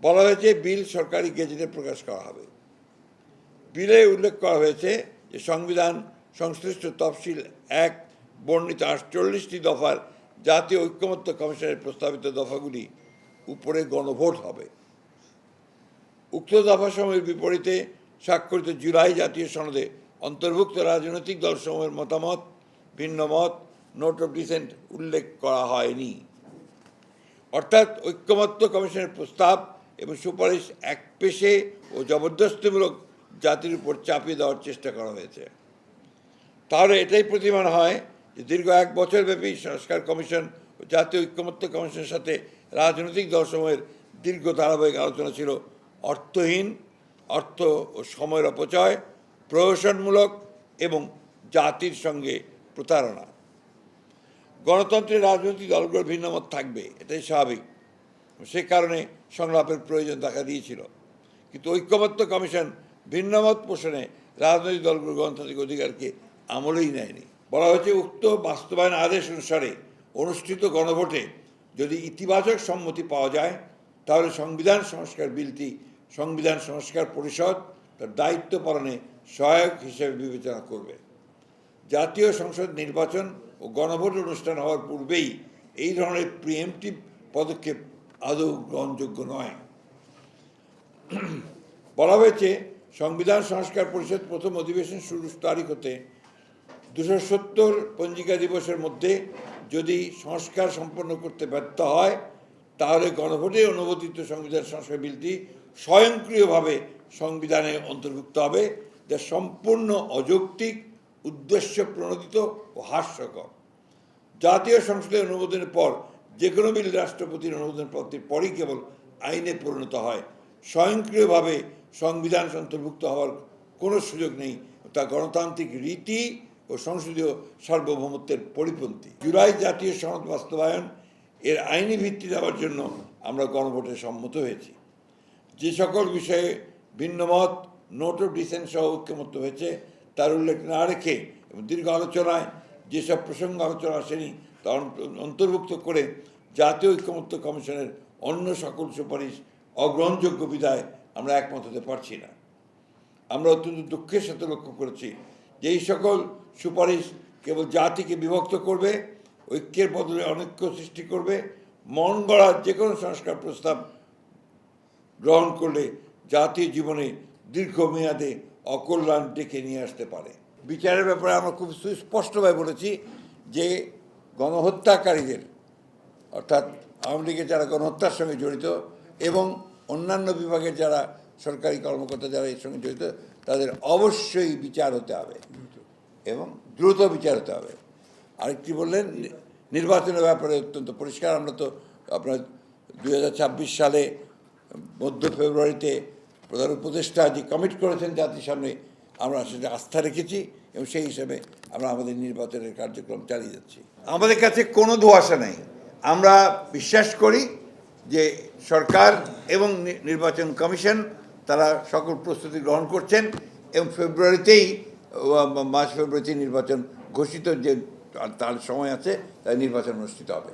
বলা হয়েছে বিল সরকারি গেজেটে প্রকাশ করা হবে। বিলে উল্লেখ করা হয়েছে যে সংবিধান সংশ্লিষ্ট তফসিল ১ বর্ণিত ৪৮টি দফার জাতীয় ঐক্যমত্য কমিশনের প্রস্তাবিত দফাগুলি উপরে গণভোট হবে। উক্ত দফাসমূহের বিপরীতে স্বাক্ষরিত জুলাই জাতীয় সনদে অন্তর্ভুক্ত রাজনৈতিক দলসমূহের মতামত, ভিন্ন মত, নোট অফ ডিসেন্ট উল্লেখ করা হয়নি। অর্থাৎ ঐক্যমত্য কমিশনের প্রস্তাব এবং সুপারিশ একপেশে ও জবরদস্তিমূলক জাতির উপর চাপিয়ে দেওয়ার চেষ্টা করা হয়েছে। তাহলে এটাই প্রতিমান হয় যে দীর্ঘ ১ বছরব্যাপী সংস্কার কমিশন ও জাতীয় ঐক্যমত্য কমিশনের সাথে রাজনৈতিক দলসমূহের দীর্ঘ ধারাবাহিক আলোচনা ছিল অর্থহীন, অর্থ ও সময়ের অপচয়, প্রহসনমূলক এবং জাতির সঙ্গে প্রতারণা। গণতন্ত্রের রাজনৈতিক দলগুলোর ভিন্নমত থাকবে, এটাই স্বাভাবিক। সে কারণে সংলাপের প্রয়োজন দেখা দিয়েছিল। কিন্তু ঐক্যমত্য কমিশন ভিন্নমত পোষণে রাজনৈতিক দলগুলোর গণতান্ত্রিক অধিকারকে আমলেই নেয়নি। বলা হয়েছে উক্ত বাস্তবায়ন আদেশ অনুসারে অনুষ্ঠিত গণভোটে যদি ইতিবাচক সম্মতি পাওয়া যায় তাহলে সংবিধান সংস্কার বিলটি সংবিধান সংস্কার পরিষদ তার দায়িত্ব পালনে সহায়ক হিসেবে বিবেচনা করবে। জাতীয় সংসদ নির্বাচন ও গণভোট অনুষ্ঠান হওয়ার পূর্বেই এই ধরনের প্রিএমটিভ পদক্ষেপ আদৌ গ্রহণযোগ্য নয়। বলা হয়েছে সংবিধান সংস্কার পরিষদ প্রথম অধিবেশন শুরুর তারিখ হতে ২৭০ পঞ্জিকা দিবসের মধ্যে যদি সংস্কার সম্পন্ন করতে ব্যর্থ হয় তাহলে গণভোটে অনুমোদিত সংবিধান সংস্কার বিলটি স্বয়ংক্রিয়ভাবে সংবিধানে অন্তর্ভুক্ত হবে, যা সম্পূর্ণ অযৌক্তিক, উদ্দেশ্য প্রণোদিত ও হাস্যকর। জাতীয় সংসদের অনুমোদনের পর যে কোনো বিল রাষ্ট্রপতির অনুমোদন প্রাপ্তির পরই কেবল আইনে পরিণত হয়। স্বয়ংক্রিয়ভাবে সংবিধান অন্তর্ভুক্ত হওয়ার কোনো সুযোগ নেই, তা গণতান্ত্রিক রীতি ও সংসদীয় সার্বভৌমত্বের পরিপন্থী। জুলাই জাতীয় সনদ বাস্তবায়ন এর আইনি ভিত্তি দেওয়ার জন্য আমরা গণভোটে সম্মত হয়েছি। যে সকল বিষয়ে ভিন্নমত, নোট অফ ডিসেন্ট সহ ঐক্যমত্য হয়েছে তার উল্লেখ না রেখে এবং দীর্ঘ আলোচনায় যেসব প্রসঙ্গ আলোচনা আসেনি তা অন্তর্ভুক্ত করে জাতীয় ঐক্যমত্য কমিশনের অন্য সকল সুপারিশ অগ্রহণযোগ্য বিধায় আমরা একমত হতে পারছি না। আমরা অত্যন্ত দুঃখের সাথে লক্ষ্য করেছি যে এই সকল সুপারিশ কেবল জাতিকে বিভক্ত করবে, ঐক্যের বদলে অনৈক্য সৃষ্টি করবে। মন গড়া যে কোনো সংস্কার প্রস্তাব গ্রহণ করলে জাতীয় জীবনে দীর্ঘমেয়াদে অকল্যাণ ডেকে নিয়ে আসতে পারে। বিচারের ব্যাপারে আমরা খুব সুস্পষ্টভাবে বলেছি যে গণহত্যাকারীদের, অর্থাৎ আওয়ামী লীগের যারা গণহত্যার সঙ্গে জড়িত এবং অন্যান্য বিভাগের যারা সরকারি কর্মকর্তা যারা এর সঙ্গে জড়িত, তাদের অবশ্যই বিচার হতে হবে এবং দ্রুত বিচার হতে হবে। আরেকটি বললেন নির্বাচনের ব্যাপারে অত্যন্ত পরিষ্কার। আমরা তো আপনার ২০২৬ সালে মধ্য ফেব্রুয়ারিতে প্রধান উপদেষ্টা যে কমিট করেছেন জাতির সামনে, আমরা সেটা আস্থা রেখেছি এবং সেই হিসেবে আমরা আমাদের নির্বাচনের কার্যক্রম চালিয়ে যাচ্ছি। আমাদের কাছে কোনো ধোঁয়াশা নেই। আমরা বিশ্বাস করি যে সরকার এবং নির্বাচন কমিশন তারা সকল প্রস্তুতি গ্রহণ করছেন এবং মার্চ ফেব্রুয়ারিতেই নির্বাচন ঘোষিত যে তার সময় আছে, তাই নির্বাচন অনুষ্ঠিত হবে।